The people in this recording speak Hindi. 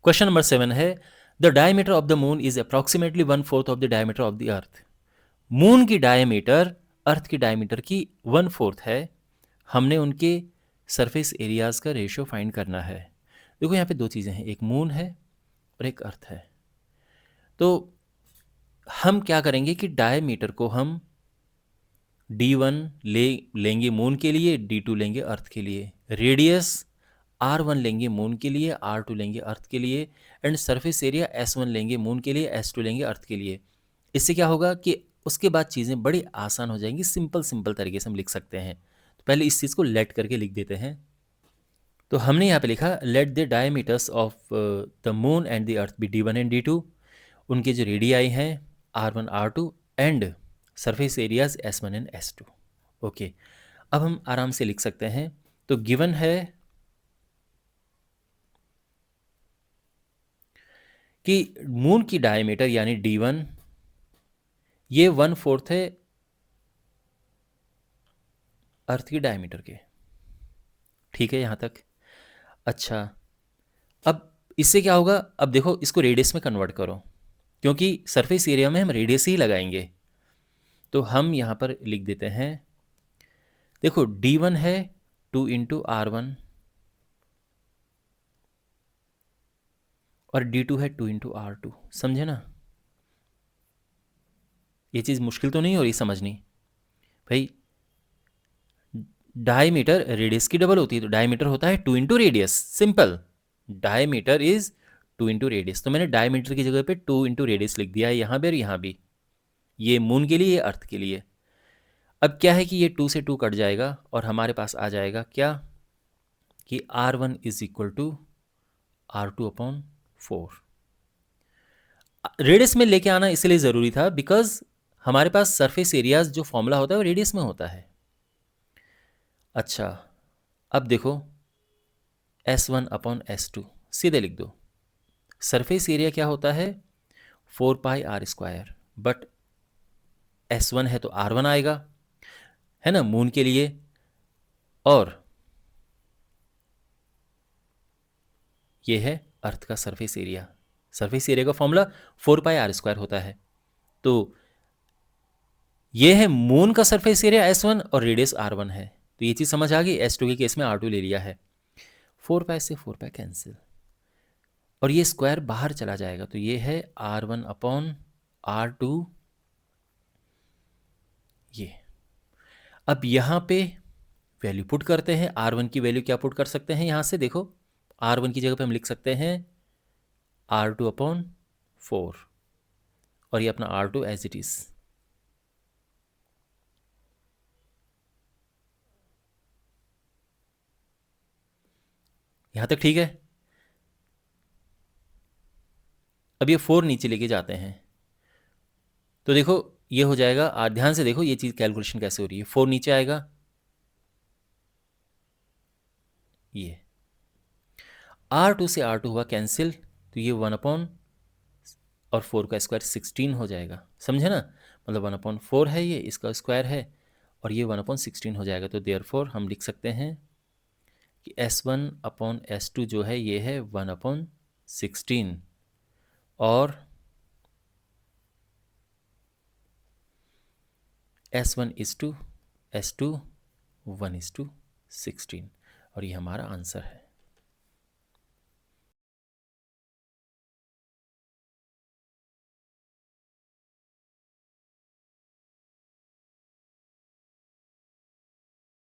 क्वेश्चन नंबर 7 है, the diameter of the moon is approximately 1/4 of the diameter of the earth. Moon की डायमीटर अर्थ की डायमीटर की 1/4 है। हमने उनके सरफेस एरियाज का रेशियो फाइंड करना है। देखो यहाँ पे दो चीज़ें हैं, एक मून है और एक अर्थ है। तो हम क्या करेंगे कि डायमीटर को हम d1 लेंगे मून के लिए, d2 लेंगे अर्थ के लिए, रेडियस r1 लेंगे मून के लिए, r2 लेंगे अर्थ के लिए, एंड सरफेस एरिया s1 लेंगे मून के लिए, s2 लेंगे अर्थ के लिए। इससे क्या होगा कि उसके बाद चीज़ें बड़ी आसान हो जाएंगी, सिंपल सिंपल तरीके से हम लिख सकते हैं। तो पहले इस चीज़ को लेट करके लिख देते हैं। तो हमने यहाँ पे लिखा, let the diameters of the moon and the earth be d1 and d2। उनके जो रेडियाई हैं r1 r2 and surface areas s1 and s2। Okay, अब हम आराम से लिख सकते हैं। तो गिवन है कि मून की डायमीटर यानी d1 ये 1/4 है अर्थ की डायमीटर के। ठीक है यहाँ तक? अच्छा, अब इससे क्या होगा, अब देखो इसको रेडियस में कन्वर्ट करो, क्योंकि सरफेस एरिया में हम रेडियस ही लगाएंगे। तो हम यहाँ पर लिख देते हैं, देखो d1 है 2 इंटू r1 और d2 है 2 इंटू r2। समझे ना? ये चीज़ मुश्किल तो नहीं हो रही समझनी भाई। डायमीटर रेडियस की डबल होती है, तो डायमीटर होता है 2 into radius. Simple, diameter is 2 into radius. तो मैंने डायमीटर की जगह पे 2 इंटू रेडियस लिख दिया है, यहाँ भी और यहाँ भी। ये मून के लिए, ये अर्थ के लिए। अब क्या है कि ये 2 से 2 कट जाएगा और हमारे पास आ जाएगा क्या कि r1 is equal to r2 upon 4। Radius में लेके आना इसलिए ज़रूरी था बिकॉज हमारे पास सरफेस एरियाज जो फॉर्मूला होता है वो रेडियस में होता है। अच्छा, अब देखो S1 अपॉन S2 सीधे लिख दो। सरफेस एरिया क्या होता है 4πr², बट S1 है तो R1 आएगा, है ना, मून के लिए। और ये है अर्थ का सरफेस एरिया। सरफेस एरिया का फॉर्मूला 4πr² होता है। तो ये है मून का सरफेस एरिया S1 और रेडियस R1 है। तो ये चीज़ समझ आ गई। S2 के केस में R2 ले लिया है। 4π से 4π कैंसिल और ये स्क्वायर बाहर चला जाएगा, तो ये है R1 अपॉन R2। ये अब यहाँ पे वैल्यू पुट करते हैं। R1 की वैल्यू क्या पुट कर सकते हैं यहाँ से, देखो R1 की जगह पे हम लिख सकते हैं R2 अपॉन 4 और ये अपना R2 एज इट इज। यहाँ तक ठीक है? अब ये 4 नीचे लेके जाते हैं, तो देखो ये हो जाएगा। ध्यान से देखो ये चीज़ कैलकुलेशन कैसे हो रही है। 4 नीचे आएगा, ये R2 से R2 हुआ कैंसिल, तो ये 1 अपॉन और 4 का स्क्वायर 16 हो जाएगा। समझे ना? मतलब 1 अपॉन 4 है, ये इसका स्क्वायर है और ये 1 अपॉन 16 हो जाएगा। तो देयरफॉर हम लिख सकते हैं कि S1 अपॉन S2 जो है ये है 1 अपॉन 16 और S1 is to S2 1 is to 16 और ये हमारा आंसर है।